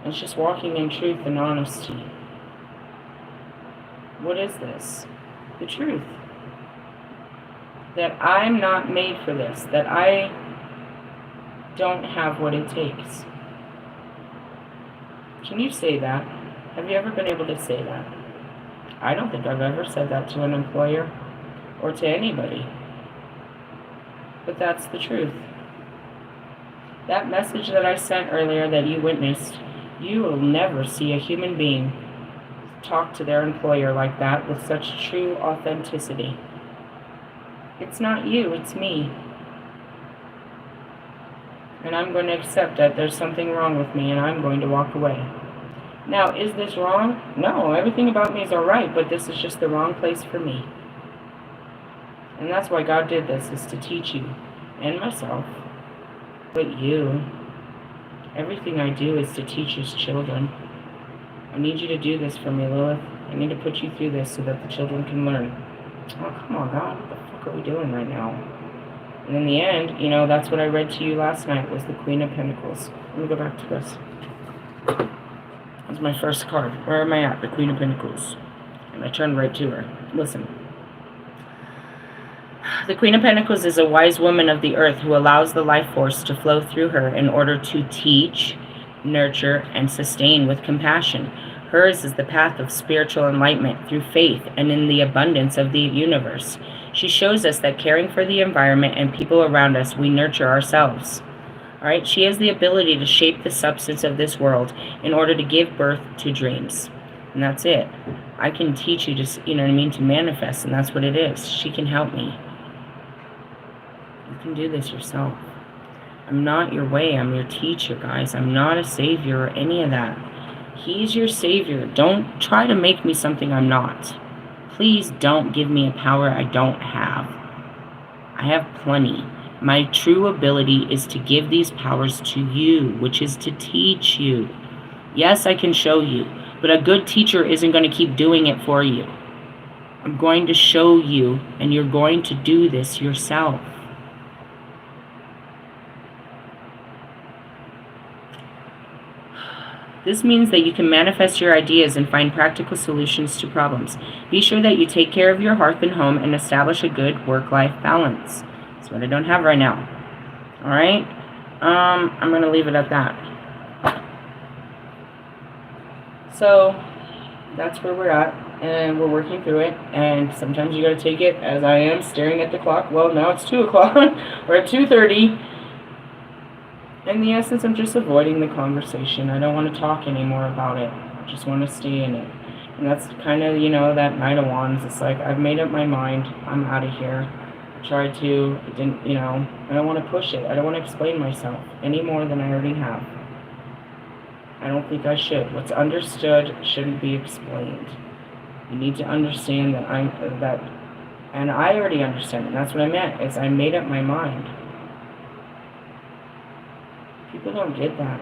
[SPEAKER 1] And it's just walking in truth and honesty. What is this? The truth. That I'm not made for this. That I don't have what it takes. Can you say that? Have you ever been able to say that? I don't think I've ever said that to an employer or to anybody. But that's the truth. That message that I sent earlier that you witnessed, you will never see a human being talk to their employer like that with such true authenticity. It's not you, it's me. And I'm going to accept that there's something wrong with me and I'm going to walk away. Now, is this wrong? No, everything about me is alright, but this is just the wrong place for me. And that's why God did this, is to teach you, and myself, but you. Everything I do is to teach His children. I need you to do this for me, Lilith. I need to put you through this so that the children can learn. Oh, come on, God, what the fuck are we doing right now? And in the end, you know, that's what I read to you last night, was the Queen of Pentacles. Let me go back to this. That's my first card. Where am I at? The Queen of Pentacles. And I turned right to her. Listen. The Queen of Pentacles is a wise woman of the earth who allows the life force to flow through her in order to teach, nurture, and sustain with compassion. Hers is the path of spiritual enlightenment through faith and in the abundance of the universe. She shows us that caring for the environment and people around us, we nurture ourselves. All right? She has the ability to shape the substance of this world in order to give birth to dreams. And that's it. I can teach you to, you know what I mean, to manifest, and that's what it is. She can help me. You can do this yourself. I'm not your way. I'm your teacher, guys. I'm not a savior or any of that. He's your savior. Don't try to make me something I'm not. Please don't give me a power I don't have. I have plenty. My true ability is to give these powers to you, which is to teach you. Yes, I can show you, but a good teacher isn't going to keep doing it for you. I'm going to show you, and you're going to do this yourself. This means that you can manifest your ideas and find practical solutions to problems. Be sure that you take care of your hearth and home and establish a good work-life balance. That's what I don't have right now. All right? I'm going to leave it at that. So, that's where we're at, and we're working through it, and sometimes you got to take it as I am, staring at the clock. Well, now it's 2 o'clock. We're at 2:30. In the essence, I'm just avoiding the conversation. I don't want to talk anymore about it. I just want to stay in it. And that's kind of, you know, that Knight of Wands. It's like, I've made up my mind. I'm out of here. I tried to, it didn't, you know, I don't want to push it. I don't want to explain myself any more than I already have. I don't think I should. What's understood shouldn't be explained. You need to understand that and I already understand, and that's what I meant, is I made up my mind. People don't get that.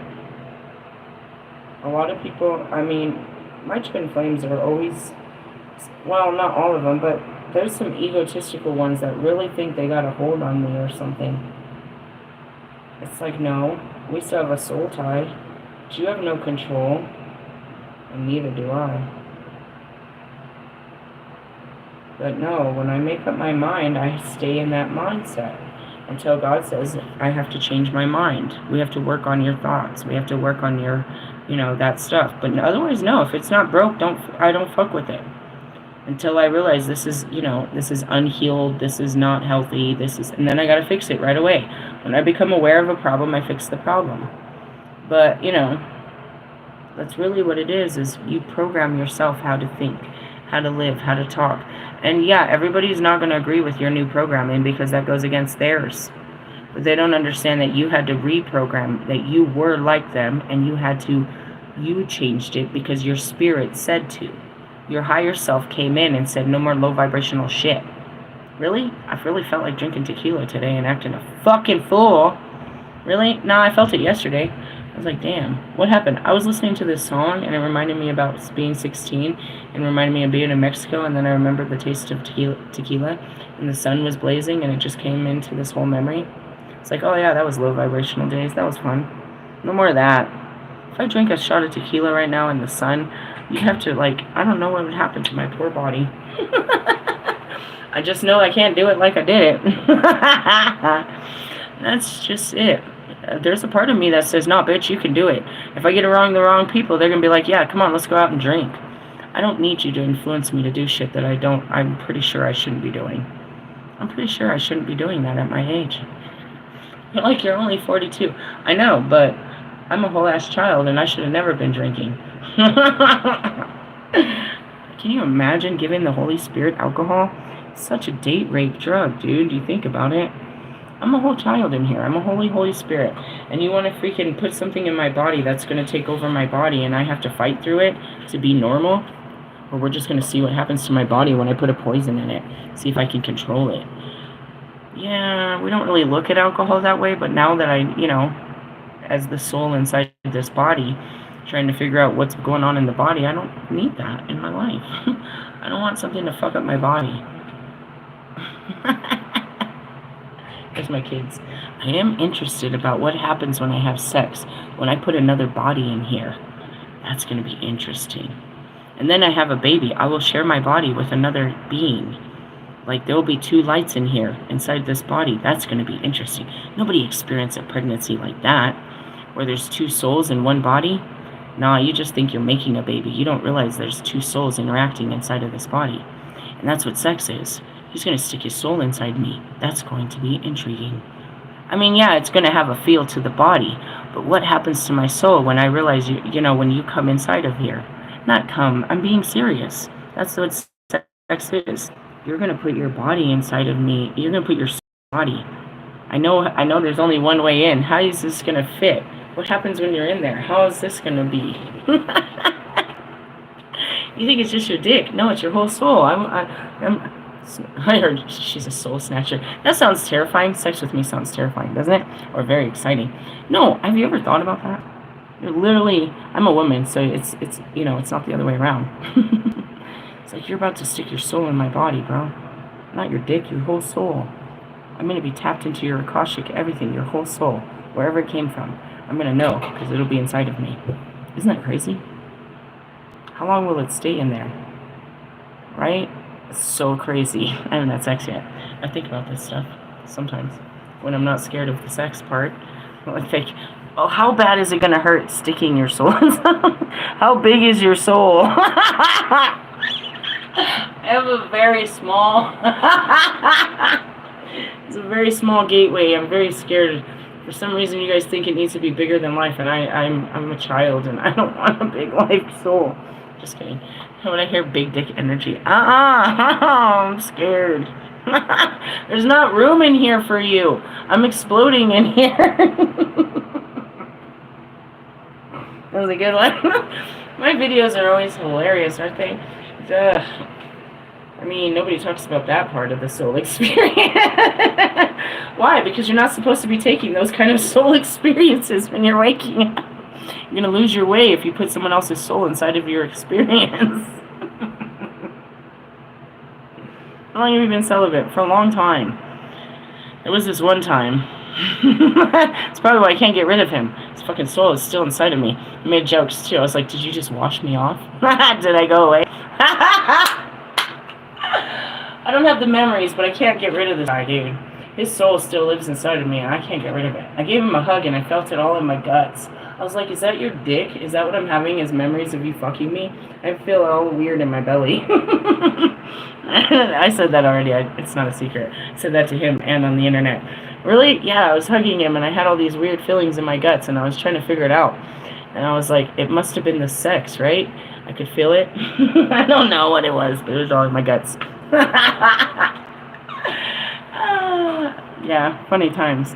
[SPEAKER 1] A lot of people, I mean, my twin flames are always, well, not all of them, but there's some egotistical ones that really think they got a hold on me or something. It's like, no, we still have a soul tie. But you have no control, and neither do I. But no, when I make up my mind, I stay in that mindset. Until God says, I have to change my mind. We have to work on your thoughts. We have to work on your, you know, that stuff. But otherwise, no. If it's not broke, I don't fuck with it. Until I realize this is, you know, this is unhealed. This is not healthy. And then I got to fix it right away. When I become aware of a problem, I fix the problem. But, you know, that's really what it is you program yourself how to think, how to live, how to talk. And yeah, everybody's not going to agree with your new programming because that goes against theirs. But they don't understand that you had to reprogram, that you were like them, and you changed it because your spirit said to. Your higher self came in and said, no more low vibrational shit. Really? I really felt like drinking tequila today and acting a fucking fool. Really? No, I felt it yesterday. I was like, damn, what happened? I was listening to this song, and it reminded me about being 16, and reminded me of being in Mexico, and then I remembered the taste of tequila, and the sun was blazing, and it just came into this whole memory. It's like, oh yeah, that was low vibrational days. That was fun. No more of that. If I drink a shot of tequila right now in the sun, you'd have to, like, I don't know what would happen to my poor body. I just know I can't do it like I did it. That's just it. There's a part of me that says, no, bitch, you can do it. If I get around the wrong people, they're going to be like, yeah, come on, let's go out and drink. I don't need you to influence me to do shit that I'm pretty sure I shouldn't be doing. I'm pretty sure I shouldn't be doing that at my age. You're like, you're only 42. I know, but I'm a whole ass child and I should have never been drinking. Can you imagine giving the Holy Spirit alcohol? It's such a date rape drug, dude. Do you think about it? I'm a whole child in here. I'm a Holy Spirit. And you want to freaking put something in my body that's going to take over my body and I have to fight through it to be normal? Or we're just going to see what happens to my body when I put a poison in it. See if I can control it. Yeah, we don't really look at alcohol that way, but now that I, you know, as the soul inside this body, trying to figure out what's going on in the body, I don't need that in my life. I don't want something to fuck up my body. There's my kids. I am interested about what happens when I have sex, when I put another body in here. That's going to be interesting. and then I have a baby, I will share my body with another being. Like, there will be 2 lights in here, inside this body. That's going to be interesting. Nobody experienced a pregnancy like that, where there's 2 souls in one body. Nah, you just think you're making a baby. You don't realize there's 2 souls interacting inside of this body. And that's what sex is. He's going to stick his soul inside me. That's going to be intriguing. I mean, yeah, it's going to have a feel to the body. But what happens to my soul when I realize, you know, when you come inside of here? Not come. I'm being serious. That's what sex is. You're going to put your body inside of me. You're going to put your soul in my body. I know there's only one way in. How is this going to fit? What happens when you're in there? How is this going to be? You think it's just your dick. No, it's your whole soul. I heard she's a soul snatcher. That sounds terrifying. Sex with me sounds terrifying, doesn't it? Or very exciting. No, have you ever thought about that? You're literally, I'm a woman, so it's you know, it's not the other way around. It's like you're about to stick your soul in my body, bro. Not your dick, your whole soul. I'm going to be tapped into your Akashic, everything, your whole soul, wherever it came from. I'm going to know, because it'll be inside of me. Isn't that crazy? How long will it stay in there? Right? It's so crazy. I haven't had sex yet. I think about this stuff sometimes. When I'm not scared of the sex part, I think, oh, how bad is it going to hurt sticking your soul in something? How big is your soul? I have a very small... It's a very small gateway. I'm very scared. For some reason, you guys think it needs to be bigger than life, and I'm a child, and I don't want a big life soul. Just kidding. When I hear big dick energy, I'm scared. There's not room in here for you. I'm exploding in here. That was a good one. My videos are always hilarious, aren't they? I mean, nobody talks about that part of the soul experience. Why? Because you're not supposed to be taking those kind of soul experiences when you're waking up. You're going to lose your way if you put someone else's soul inside of your experience. How long have you been celibate? For a long time. It was this one time. It's probably why I can't get rid of him. His fucking soul is still inside of me. I made jokes too. I was like, did you just wash me off? Did I go away? I don't have the memories, but I can't get rid of this guy, dude. His soul still lives inside of me, and I can't get rid of it. I gave him a hug, and I felt it all in my guts. I was like, is that your dick? Is that what I'm having as memories of you fucking me? I feel all weird in my belly. I said that already. It's not a secret. I said that to him and on the internet. Really? Yeah, I was hugging him, and I had all these weird feelings in my guts, and I was trying to figure it out. And I was like, it must have been the sex, right? I could feel it. I don't know what it was, but it was all in my guts. Yeah, funny times.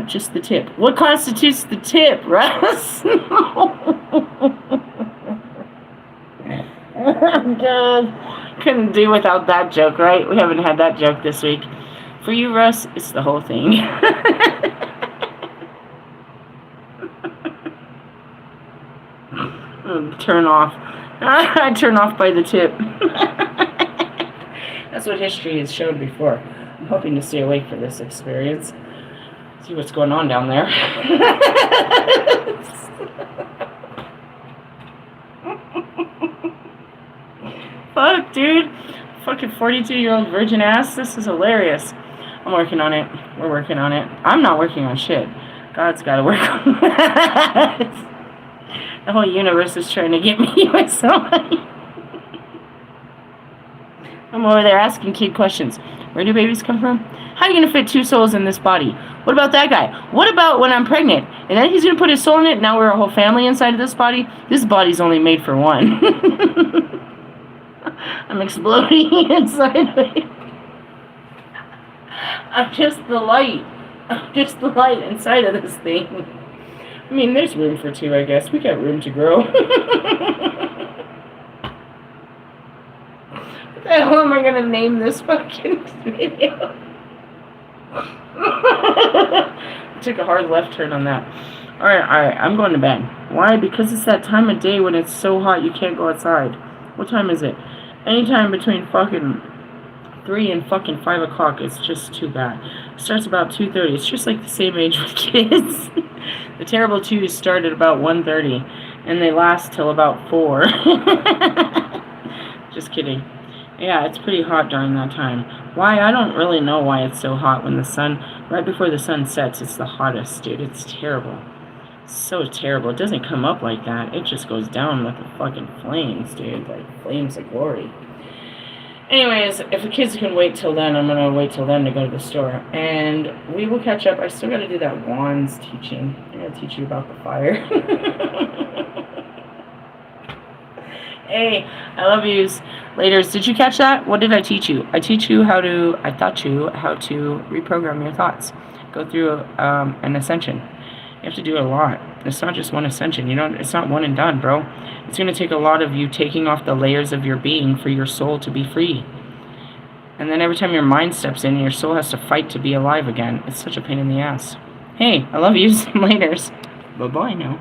[SPEAKER 1] Just the tip. What constitutes the tip, Russ? God. Couldn't do without that joke, right? We haven't had that joke this week. For you, Russ, it's the whole thing. Turn off. I turn off by the tip. That's what history has shown before. I'm hoping to stay awake for this experience. See what's going on down there. Fuck, dude. Fucking 42-year-old virgin ass. This is hilarious. I'm working on it. We're working on it. I'm not working on shit. God's got to work on that. The whole universe is trying to get me with somebody. I'm over there asking kid questions. Where do babies come from? How are you going to fit 2 souls in this body? What about that guy? What about when I'm pregnant? And then he's going to put his soul in it. Now we're a whole family inside of this body. This body's only made for one. I'm exploding inside of it. I'm just the light. I'm just the light inside of this thing. I mean, there's room for 2, I guess. We got room to grow. What the hell am I going to name this fucking video? I took a hard left turn on that. Alright, I'm going to bed. Why? Because it's that time of day when it's so hot you can't go outside. What time is it? Anytime between fucking 3 and fucking 5 o'clock, it's just too bad. It starts about 2:30. It's just like the same age with kids. The terrible 2s start at about 1:30. And they last till about 4. Just kidding. Yeah, it's pretty hot during that time. Why? I don't really know why it's so hot when the sun, right before the sun sets, it's the hottest, dude. It's terrible. So terrible. It doesn't come up like that. It just goes down like the fucking flames, dude. Like flames of glory. Anyways, if the kids can wait till then, I'm gonna wait till then to go to the store. And we will catch up. I still gotta do that wands teaching. I gotta teach you about the fire. Hey, I love yous. Laters. Did you catch that? What did I teach you? I taught you how to reprogram your thoughts. Go through an ascension. You have to do it a lot. It's not just one ascension. You know, it's not one and done, bro. It's going to take a lot of you taking off the layers of your being for your soul to be free. And then every time your mind steps in, your soul has to fight to be alive again. It's such a pain in the ass. Hey, I love you. Laters. Bye-bye now.